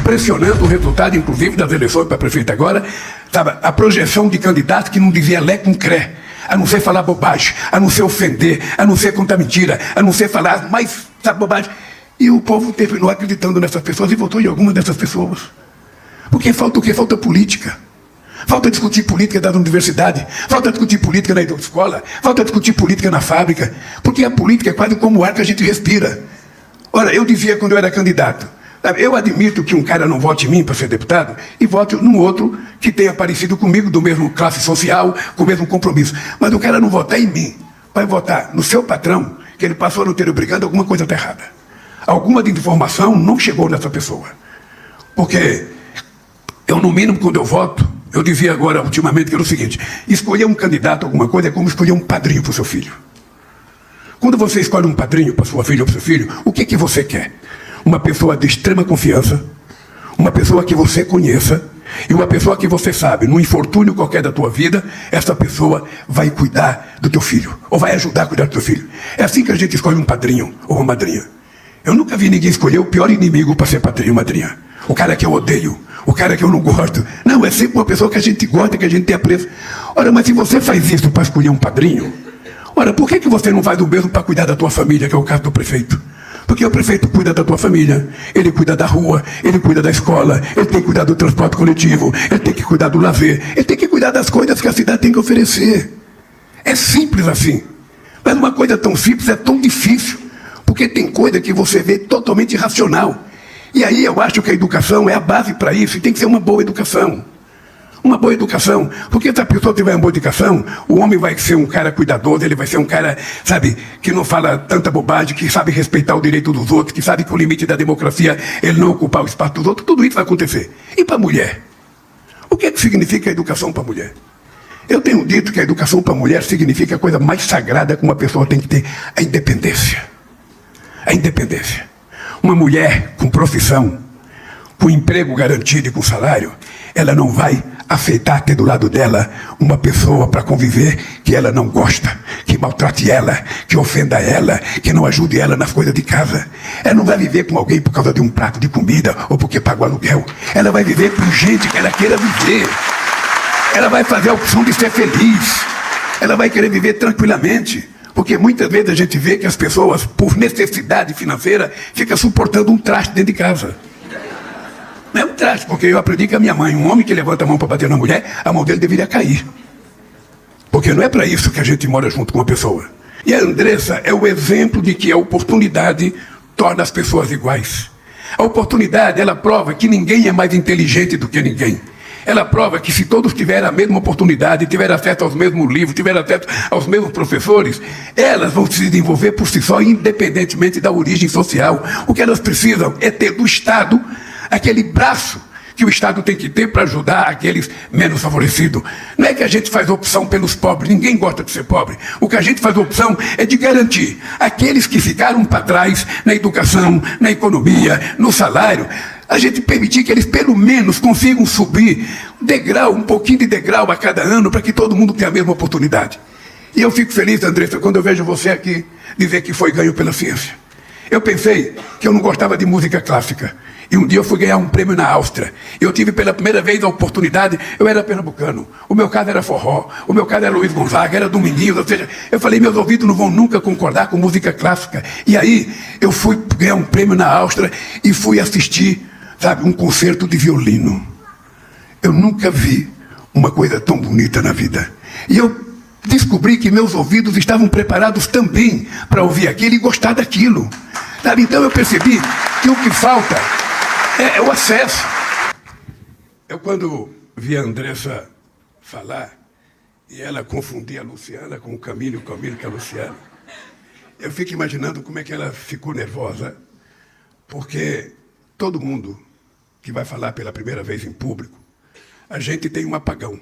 pressionando o resultado, inclusive, das eleições para prefeito agora, sabe, a projeção de candidatos que não dizia lé com cré, a não ser falar bobagem, a não ser ofender, a não ser contar mentira, a não ser falar mais, sabe, bobagem. E o povo terminou acreditando nessas pessoas e votou em alguma dessas pessoas. Porque falta o quê? Falta política. Falta discutir política da universidade, falta discutir política na escola, falta discutir política na fábrica, porque a política é quase como o ar que a gente respira. Ora, eu dizia quando eu era candidato, eu admito que um cara não vote em mim para ser deputado e vote num outro que tenha parecido comigo, do mesmo classe social, com o mesmo compromisso. Mas o cara não votar em mim, vai votar no seu patrão, que ele passou no ter obrigado, alguma coisa está errada. Alguma desinformação não chegou nessa pessoa. Porque eu, no mínimo, quando eu voto, eu dizia agora, ultimamente, que era o seguinte: escolher um candidato a alguma coisa é como escolher um padrinho para o seu filho. Quando você escolhe um padrinho para sua filha ou para o seu filho, o que você quer? Uma pessoa de extrema confiança, uma pessoa que você conheça, e uma pessoa que você sabe, num infortúnio qualquer da tua vida, essa pessoa vai cuidar do teu filho, ou vai ajudar a cuidar do teu filho. É assim que a gente escolhe um padrinho ou uma madrinha. Eu nunca vi ninguém escolher o pior inimigo para ser padrinho ou madrinha. O cara que eu odeio, o cara que eu não gosto. Não, é sempre uma pessoa que a gente gosta, que a gente tem apreço. Ora, mas se você faz isso para escolher um padrinho, ora, por que você não faz o mesmo para cuidar da tua família, que é o caso do prefeito? Porque o prefeito cuida da tua família, ele cuida da rua, ele cuida da escola, ele tem que cuidar do transporte coletivo, ele tem que cuidar do lazer, ele tem que cuidar das coisas que a cidade tem que oferecer. É simples assim. Mas uma coisa tão simples é tão difícil, porque tem coisa que você vê totalmente irracional. E aí eu acho que a educação é a base para isso, e tem que ser uma boa educação. Uma boa educação, porque se a pessoa tiver uma boa educação, o homem vai ser um cara cuidadoso, ele vai ser um cara, sabe, que não fala tanta bobagem, que sabe respeitar o direito dos outros, que sabe que o limite da democracia é ele não ocupar o espaço dos outros. Tudo isso vai acontecer. E para a mulher? O que significa a educação para a mulher? Eu tenho dito que a educação para a mulher significa a coisa mais sagrada que uma pessoa tem que ter: a independência. A independência. Uma mulher com profissão, com emprego garantido e com salário, ela não vai aceitar ter do lado dela uma pessoa para conviver que ela não gosta, que maltrate ela, que ofenda ela, que não ajude ela nas coisas de casa. Ela não vai viver com alguém por causa de um prato de comida ou porque pagou aluguel. Ela vai viver com gente que ela queira viver. Ela vai fazer a opção de ser feliz. Ela vai querer viver tranquilamente. Porque muitas vezes a gente vê que as pessoas, por necessidade financeira, ficam suportando um traste dentro de casa. Não é um traste, porque eu aprendi com a minha mãe: um homem que levanta a mão para bater na mulher, a mão dele deveria cair. Porque não é para isso que a gente mora junto com uma pessoa. E a Andressa é o exemplo de que a oportunidade torna as pessoas iguais. A oportunidade, ela prova que ninguém é mais inteligente do que ninguém. Ela prova que se todos tiverem a mesma oportunidade, tiverem acesso aos mesmos livros, tiverem acesso aos mesmos professores, elas vão se desenvolver por si só, independentemente da origem social. O que elas precisam é ter do Estado aquele braço que o Estado tem que ter para ajudar aqueles menos favorecidos. Não é que a gente faz opção pelos pobres, ninguém gosta de ser pobre. O que a gente faz opção é de garantir aqueles que ficaram para trás na educação, na economia, no salário, a gente permitir que eles pelo menos consigam subir degrau, um pouquinho de degrau a cada ano, para que todo mundo tenha a mesma oportunidade. E eu fico feliz, Andressa, quando eu vejo você aqui dizer que foi ganho pela ciência. Eu pensei que eu não gostava de música clássica. E um dia eu fui ganhar um prêmio na Áustria. Eu tive pela primeira vez a oportunidade, eu era pernambucano, o meu caso era forró, o meu caso era Luiz Gonzaga, era Dominguinhos, ou seja, eu falei, meus ouvidos não vão nunca concordar com música clássica. E aí eu fui ganhar um prêmio na Áustria e fui assistir, sabe, um concerto de violino. Eu nunca vi uma coisa tão bonita na vida. E eu descobri que meus ouvidos estavam preparados também para ouvir aquilo e gostar daquilo. Sabe? Então eu percebi que o que falta é o acesso. Eu, quando vi a Andressa falar, e ela confundia a Luciana com o Camilo com a Luciana, eu fico imaginando como é que ela ficou nervosa, porque todo mundo que vai falar pela primeira vez em público, a gente tem um apagão.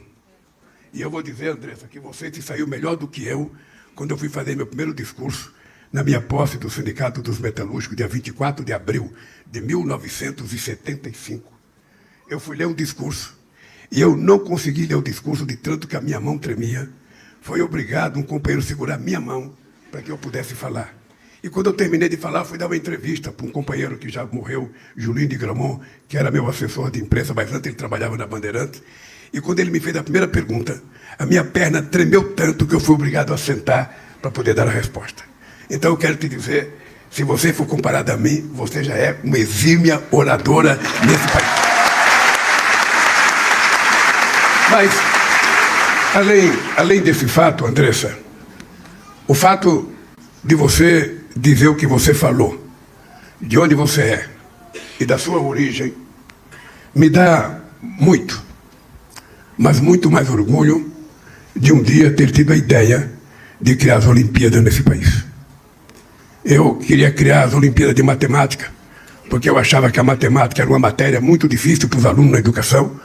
E eu vou dizer, Andressa, que você se saiu melhor do que eu quando eu fui fazer meu primeiro discurso na minha posse do Sindicato dos Metalúrgicos, dia 24 de abril de 1975. Eu fui ler um discurso e eu não consegui ler o discurso de tanto que a minha mão tremia. Foi obrigado um companheiro a segurar minha mão para que eu pudesse falar. E quando eu terminei de falar, fui dar uma entrevista para um companheiro que já morreu, Julinho de Gramont, que era meu assessor de imprensa, mas antes ele trabalhava na Bandeirantes. E quando ele me fez a primeira pergunta, a minha perna tremeu tanto que eu fui obrigado a sentar para poder dar a resposta. Então eu quero te dizer, se você for comparado a mim, você já é uma exímia oradora nesse país. Mas, além desse fato, Andressa, o fato de você dizer o que você falou, de onde você é e da sua origem, me dá muito, mas muito mais orgulho de um dia ter tido a ideia de criar as Olimpíadas nesse país. Eu queria criar as Olimpíadas de Matemática, porque eu achava que a matemática era uma matéria muito difícil para os alunos na educação,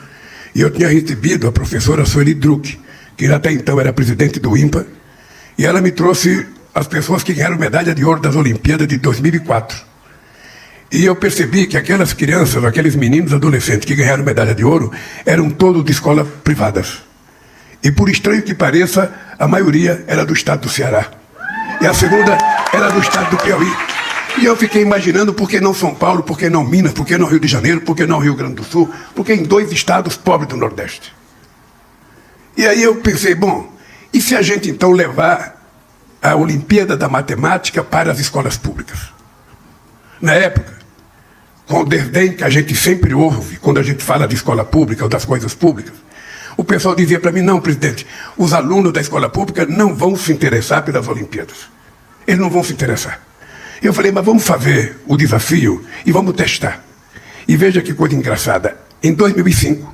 e eu tinha recebido a professora Sueli Druck, que até então era presidente do INPA, e ela me trouxe as pessoas que ganharam medalha de ouro das Olimpíadas de 2004. E eu percebi que aquelas crianças, aqueles meninos adolescentes que ganharam medalha de ouro, eram todos de escolas privadas. E por estranho que pareça, a maioria era do estado do Ceará. E a segunda era do estado do Piauí. E eu fiquei imaginando por que não São Paulo, por que não Minas, por que não Rio de Janeiro, por que não Rio Grande do Sul, por que em 2 estados pobres do Nordeste. E aí eu pensei, bom, e se a gente então levar a Olimpíada da Matemática para as escolas públicas? Na época, com o desdém que a gente sempre ouve quando a gente fala de escola pública ou das coisas públicas, o pessoal dizia para mim, não, presidente, os alunos da escola pública não vão se interessar pelas Olimpíadas. Eles não vão se interessar. Eu falei, mas vamos fazer o desafio e vamos testar. E veja que coisa engraçada. Em 2005,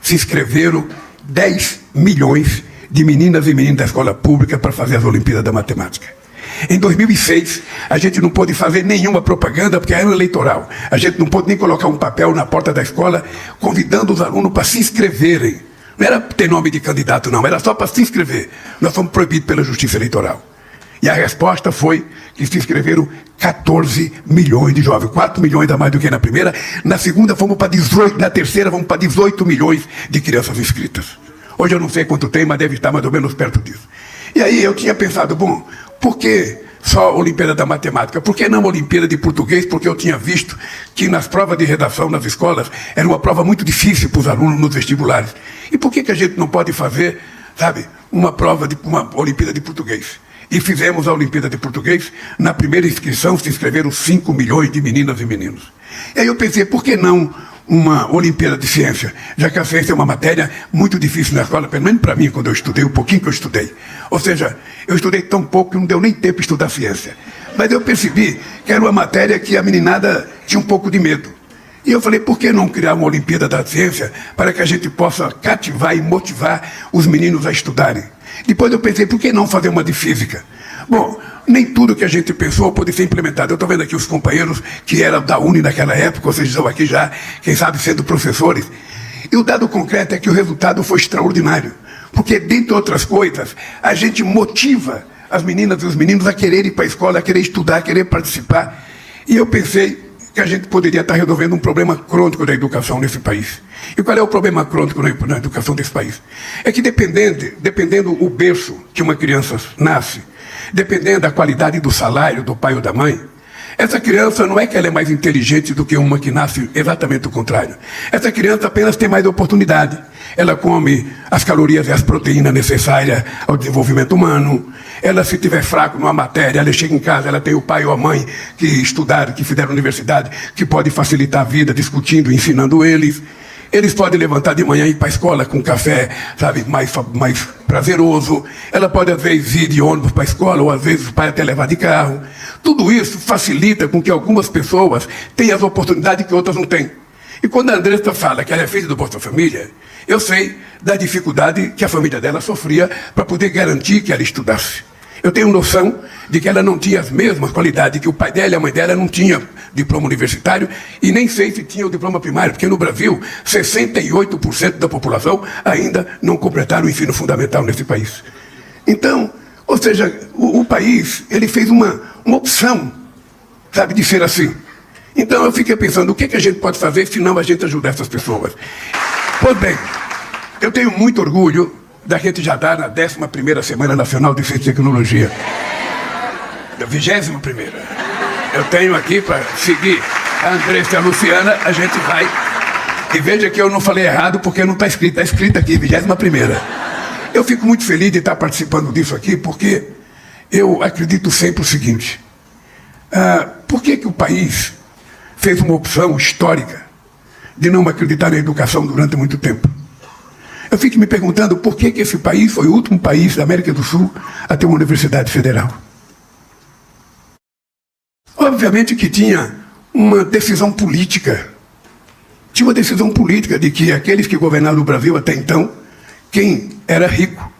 se inscreveram 10 milhões de meninas e meninos da escola pública para fazer as Olimpíadas da Matemática. Em 2006, a gente não pôde fazer nenhuma propaganda porque era eleitoral. A gente não pôde nem colocar um papel na porta da escola convidando os alunos para se inscreverem. Não era ter nome de candidato, não. Era só para se inscrever. Nós fomos proibidos pela Justiça Eleitoral. E a resposta foi que se inscreveram 14 milhões de jovens. 4 milhões a mais do que na primeira. Na segunda, fomos para 18. Na terceira, vamos para 18 milhões de crianças inscritas. Hoje eu não sei quanto tem, mas deve estar mais ou menos perto disso. E aí eu tinha pensado, bom, por que só a Olimpíada da Matemática? Por que não a Olimpíada de Português? Porque eu tinha visto que nas provas de redação nas escolas era uma prova muito difícil para os alunos nos vestibulares. E por que a gente não pode fazer, sabe, uma Olimpíada de Português? E fizemos a Olimpíada de Português. Na primeira inscrição se inscreveram 5 milhões de meninas e meninos. E aí eu pensei, por que não uma Olimpíada de Ciência? Já que a ciência é uma matéria muito difícil na escola, pelo menos para mim, quando eu estudei, o pouquinho que eu estudei. Ou seja, eu estudei tão pouco que não deu nem tempo de estudar ciência. Mas eu percebi que era uma matéria que a meninada tinha um pouco de medo. E eu falei, por que não criar uma Olimpíada da Ciência para que a gente possa cativar e motivar os meninos a estudarem? Depois eu pensei, por que não fazer uma de física? Bom, nem tudo que a gente pensou pode ser implementado. Eu estou vendo aqui os companheiros que eram da Uni naquela época, ou seja, estão aqui já, quem sabe, sendo professores. E o dado concreto é que o resultado foi extraordinário. Porque, dentre outras coisas, a gente motiva as meninas e os meninos a querer ir para a escola, a querer estudar, a querer participar. E eu pensei que a gente poderia estar resolvendo um problema crônico da educação nesse país. E qual é o problema crônico na educação desse país? É que dependendo o berço que uma criança nasce, dependendo da qualidade do salário do pai ou da mãe, essa criança não é que ela é mais inteligente do que uma que nasce exatamente o contrário. Essa criança apenas tem mais oportunidade. Ela come as calorias e as proteínas necessárias ao desenvolvimento humano. Ela, se tiver fraco numa matéria, ela chega em casa, ela tem o pai ou a mãe que estudaram, que fizeram universidade, que pode facilitar a vida discutindo, ensinando eles. Eles podem levantar de manhã e ir para a escola com café, sabe, mais prazeroso. Ela pode, às vezes, ir de ônibus para a escola, ou às vezes o pai até levar de carro. Tudo isso facilita com que algumas pessoas tenham as oportunidades que outras não têm. E quando a Andressa fala que ela é filha do Bolsa Família, eu sei da dificuldade que a família dela sofria para poder garantir que ela estudasse. Eu tenho noção de que ela não tinha as mesmas qualidades, que o pai dela e a mãe dela não tinham diploma universitário, e nem sei se tinha o diploma primário, porque no Brasil, 68% da população ainda não completaram o ensino fundamental nesse país. Então, ou seja, o país, ele fez uma opção, sabe, de ser assim. Então eu fiquei pensando, o que a gente pode fazer se não a gente ajudar essas pessoas? Pois bem, eu tenho muito orgulho da gente já dar na 11ª Semana Nacional de Ciência e Tecnologia. Da 21ª. Eu tenho aqui para seguir a Andressa e a Luciana, a gente vai. E veja que eu não falei errado porque não está escrito aqui, 21ª. Eu fico muito feliz de estar participando disso aqui, porque eu acredito sempre o seguinte. Por que o país fez uma opção histórica de não acreditar na educação durante muito tempo? Eu fico me perguntando por que esse país foi o último país da América do Sul a ter uma universidade federal. Obviamente que tinha uma decisão política. Tinha uma decisão política de que aqueles que governaram o Brasil até então, quem era rico,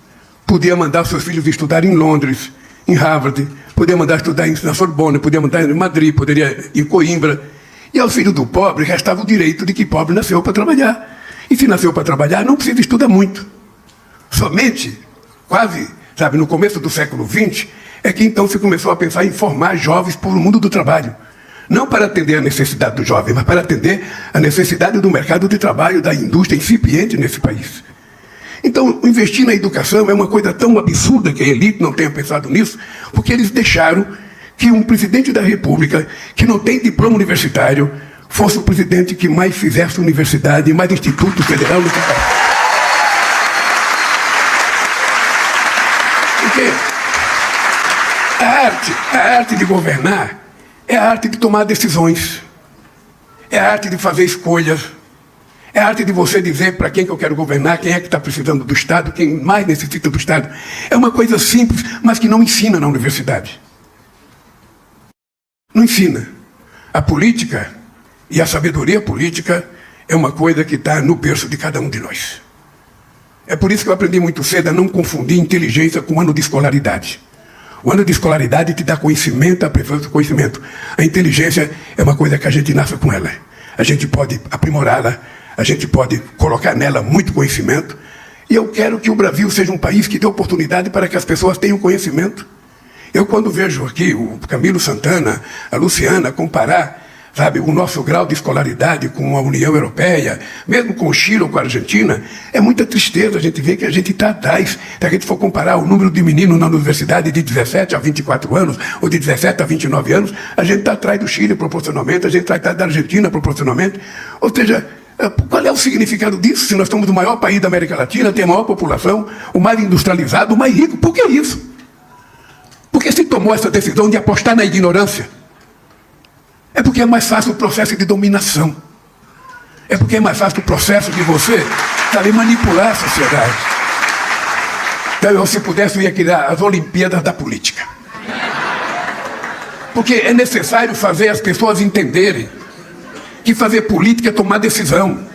podia mandar seus filhos estudar em Londres, em Harvard, podia mandar estudar na Sorbonne, podia mandar em Madrid, poderia ir em Coimbra. E ao filho do pobre restava o direito de que pobre nasceu para trabalhar. E se nasceu para trabalhar, não precisa estudar muito. Somente, quase, no começo do século XX, é que então se começou a pensar em formar jovens para o mundo do trabalho. Não para atender a necessidade do jovem, mas para atender a necessidade do mercado de trabalho, da indústria incipiente nesse país. Então, investir na educação é uma coisa tão absurda que a elite não tenha pensado nisso, porque eles deixaram que um presidente da República, que não tem diploma universitário, fosse o presidente que mais fizesse universidade e mais instituto federal no país. Porque a arte de governar é a arte de tomar decisões, é a arte de fazer escolhas, é a arte de você dizer para quem que eu quero governar, quem é que está precisando do Estado, quem mais necessita do Estado. É uma coisa simples, mas que não ensina na universidade. Não ensina. A política e a sabedoria política é uma coisa que está no berço de cada um de nós. É por isso que eu aprendi muito cedo a não confundir inteligência com ano de escolaridade. O ano de escolaridade te dá conhecimento, aperfeiçoamento do conhecimento. A inteligência é uma coisa que a gente nasce com ela. A gente pode aprimorá-la, a gente pode colocar nela muito conhecimento. E eu quero que o Brasil seja um país que dê oportunidade para que as pessoas tenham conhecimento. Eu, quando vejo aqui o Camilo Santana, a Luciana, comparar, o nosso grau de escolaridade com a União Europeia, mesmo com o Chile ou com a Argentina, é muita tristeza a gente ver que a gente está atrás. Se a gente for comparar o número de meninos na universidade de 17 a 24 anos, ou de 17 a 29 anos, a gente está atrás do Chile proporcionalmente, a gente está atrás da Argentina proporcionalmente. Ou seja, qual é o significado disso? Se nós somos o maior país da América Latina, tem a maior população, o mais industrializado, o mais rico, por que isso? Porque se tomou essa decisão de apostar na ignorância? É porque é mais fácil o processo de dominação. É porque é mais fácil o processo de você, manipular a sociedade. Então, eu, se pudesse, eu ia criar as Olimpíadas da Política. Porque é necessário fazer as pessoas entenderem que fazer política é tomar decisão.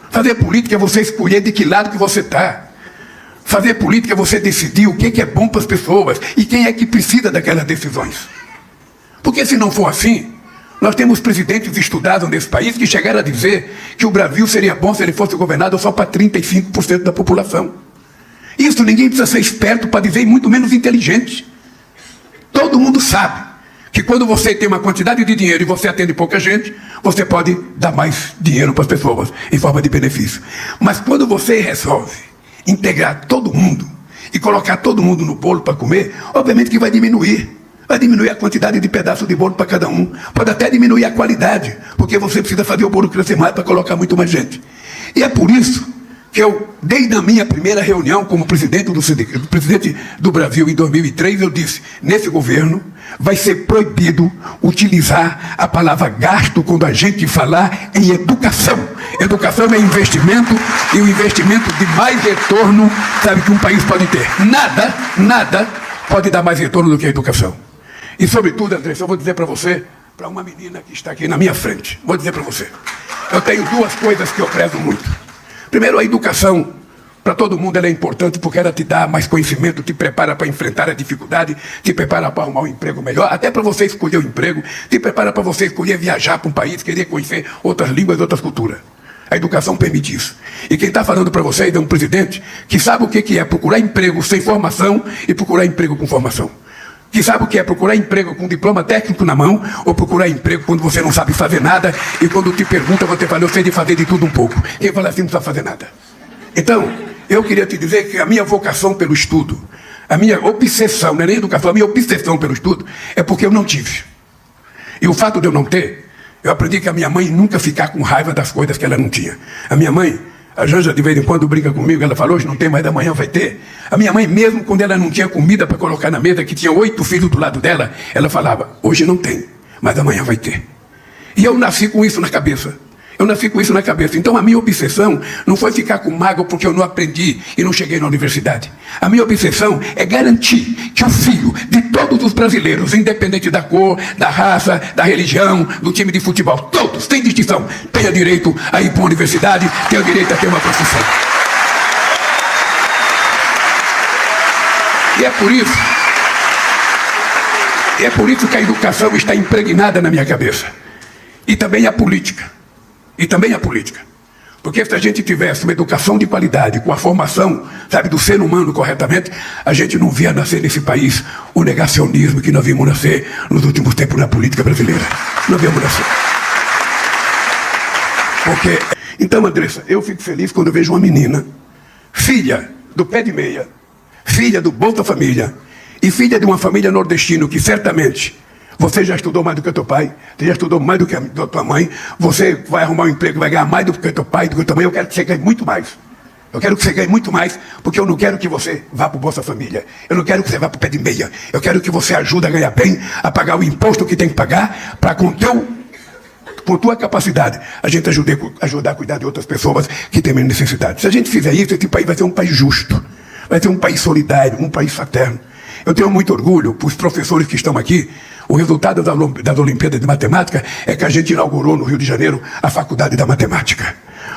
Fazer política é você escolher de que lado que você está. Fazer política é você decidir o que é bom para as pessoas e quem é que precisa daquelas decisões. Porque se não for assim, nós temos presidentes estudados nesse país que chegaram a dizer que o Brasil seria bom se ele fosse governado só para 35% da população. Isso ninguém precisa ser esperto para dizer, e muito menos inteligente. Todo mundo sabe que quando você tem uma quantidade de dinheiro e você atende pouca gente, você pode dar mais dinheiro para as pessoas, em forma de benefício. Mas quando você resolve integrar todo mundo e colocar todo mundo no bolo para comer, obviamente que vai diminuir. Vai diminuir a quantidade de pedaços de bolo para cada um. Pode até diminuir a qualidade, porque você precisa fazer o bolo crescer mais para colocar muito mais gente. E é por isso que eu, desde a minha primeira reunião como presidente do Brasil em 2003, eu disse, nesse governo vai ser proibido utilizar a palavra gasto quando a gente falar em educação. Educação é investimento, e o investimento de mais retorno, que um país pode ter. Nada pode dar mais retorno do que a educação. E, sobretudo, Andressa, eu vou dizer para você, para uma menina que está aqui na minha frente, vou dizer para você, eu tenho duas coisas que eu prezo muito. Primeiro, a educação, para todo mundo, ela é importante porque ela te dá mais conhecimento, te prepara para enfrentar a dificuldade, te prepara para arrumar um emprego melhor, até para você escolher o emprego, te prepara para você escolher viajar para um país, querer conhecer outras línguas, outras culturas. A educação permite isso. E quem está falando para vocês é um presidente que sabe o que é procurar emprego sem formação e procurar emprego com formação. Que sabe o que é procurar emprego com diploma técnico na mão ou procurar emprego quando você não sabe fazer nada e quando te pergunta você fala, eu sei de fazer de tudo um pouco. Quem fala assim não sabe fazer nada. Então, eu queria te dizer que a minha vocação pelo estudo, A minha obsessão, não é nem educação, a minha obsessão pelo estudo é porque eu não tive. E o fato de eu não ter, eu aprendi que a minha mãe nunca ficar com raiva das coisas que ela não tinha. A minha mãe, a Janja de vez em quando brinca comigo, ela falou, hoje não tem, mas amanhã vai ter. A minha mãe, mesmo quando ela não tinha comida para colocar na mesa, que tinha 8 filhos do lado dela, ela falava, hoje não tem, mas amanhã vai ter. E eu nasci com isso na cabeça. Eu nasci com isso na cabeça. Então a minha obsessão não foi ficar com mágoa porque eu não aprendi e não cheguei na universidade. A minha obsessão é garantir que o filho de todos os brasileiros, independente da cor, da raça, da religião, do time de futebol, todos, sem distinção, tenha direito a ir para uma universidade, tenha direito a ter uma profissão. E é por isso que a educação está impregnada na minha cabeça. E também a política. Porque se a gente tivesse uma educação de qualidade, com a formação, sabe, do ser humano corretamente, a gente não via nascer nesse país o negacionismo que nós vimos nascer nos últimos tempos na política brasileira. Não vimos nascer. Porque, então, Andressa, eu fico feliz quando eu vejo uma menina, filha do pé de meia, filha do Bolsa Família, e filha de uma família nordestina que certamente você já estudou mais do que teu pai, você já estudou mais do que a tua mãe, você vai arrumar um emprego, vai ganhar mais do que teu pai, do que tua mãe, eu quero que você ganhe muito mais. Eu quero que você ganhe muito mais, porque eu não quero que você vá para o Bolsa Família. Eu não quero que você vá para o pé de meia. Eu quero que você ajude a ganhar bem, a pagar o imposto que tem que pagar, para com tua capacidade, a gente ajudar a cuidar de outras pessoas que têm menos necessidade. Se a gente fizer isso, esse país vai ser um país justo, vai ser um país solidário, um país fraterno. Eu tenho muito orgulho para os professores que estão aqui. O resultado das Olimpíadas de Matemática é que a gente inaugurou no Rio de Janeiro a Faculdade da Matemática.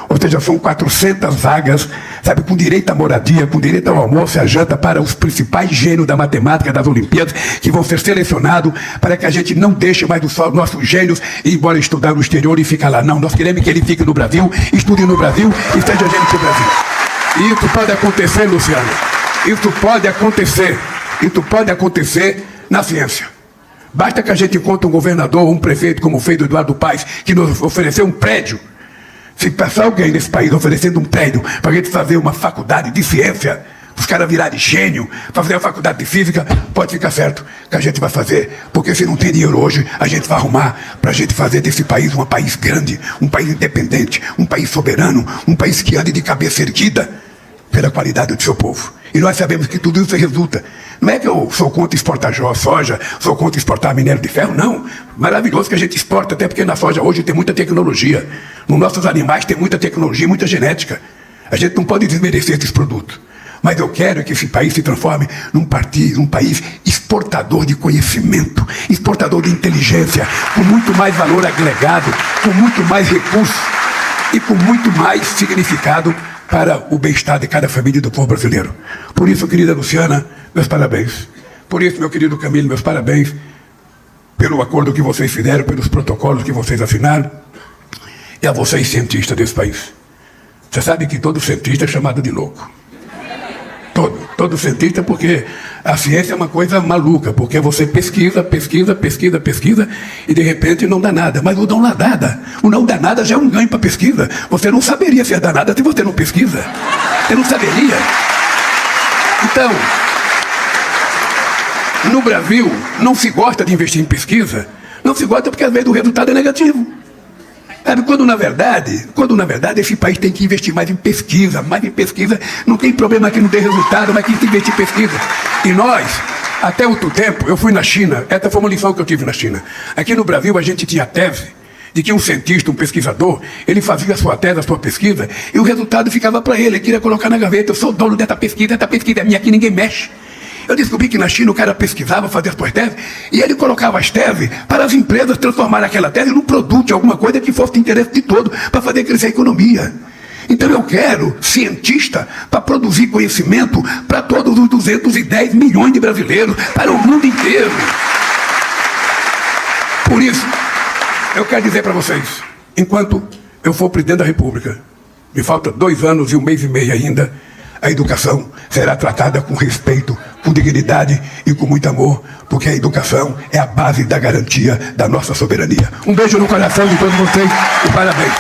Ou seja, são 400 vagas, sabe, com direito à moradia, com direito ao almoço e à janta para os principais gênios da matemática das Olimpíadas, que vão ser selecionados para que a gente não deixe mais os nossos gênios ir embora estudar no exterior e ficar lá. Não, nós queremos que ele fique no Brasil, estude no Brasil e seja gênio do Brasil. E isso pode acontecer, Luciano. Isso pode acontecer na ciência. Basta que a gente encontre um governador, um prefeito, como fez o Eduardo Paes, que nos ofereceu um prédio. Se passar alguém nesse país oferecendo um prédio para a gente fazer uma faculdade de ciência, os caras virarem gênio, fazer a faculdade de física, pode ficar certo que a gente vai fazer. Porque se não tem dinheiro hoje, a gente vai arrumar para a gente fazer desse país um país grande, um país independente, um país soberano, um país que ande de cabeça erguida pela qualidade do seu povo. E nós sabemos que tudo isso resulta. Não é que eu sou contra exportar soja, sou contra exportar minério de ferro, não. Maravilhoso que a gente exporta, até porque na soja hoje tem muita tecnologia. Nos nossos animais tem muita tecnologia, muita genética. A gente não pode desmerecer esses produtos. Mas eu quero que esse país se transforme num país exportador de conhecimento, exportador de inteligência, com muito mais valor agregado, com muito mais recursos e com muito mais significado para o bem-estar de cada família do povo brasileiro. Por isso, querida Luciana, meus parabéns. Por isso, meu querido Camilo, meus parabéns pelo acordo que vocês fizeram, pelos protocolos que vocês assinaram, e a vocês, cientistas desse país. Você sabe que todo cientista é chamado de louco. Todo cientista, porque a ciência é uma coisa maluca, porque você pesquisa, e de repente não dá nada. Mas o não dá nada já é um ganho para a pesquisa. Você não saberia se ia dar nada se você não pesquisa. Você não saberia. Então, no Brasil, não se gosta de investir em pesquisa. Não se gosta porque às vezes o resultado é negativo. Sabe, quando na verdade esse país tem que investir mais em pesquisa, não tem problema que não dê resultado, mas tem que investir em pesquisa. E nós, até outro tempo, eu fui na China, essa foi uma lição que eu tive na China. Aqui no Brasil a gente tinha a tese de que um cientista, um pesquisador, ele fazia a sua tese, a sua pesquisa, e o resultado ficava para ele queria colocar na gaveta, eu sou dono dessa pesquisa é minha, aqui ninguém mexe. Eu descobri que na China o cara pesquisava, fazia as suas teses, e ele colocava as teses para as empresas transformarem aquela tese num produto, alguma coisa que fosse de interesse de todo, para fazer crescer a economia. Então eu quero cientista para produzir conhecimento para todos os 210 milhões de brasileiros, para o mundo inteiro. Por isso, eu quero dizer para vocês, enquanto eu for presidente da República, me falta 2 anos e 1 mês e meio ainda, a educação será tratada com respeito, com dignidade e com muito amor, porque a educação é a base da garantia da nossa soberania. Um beijo no coração de todos vocês e parabéns.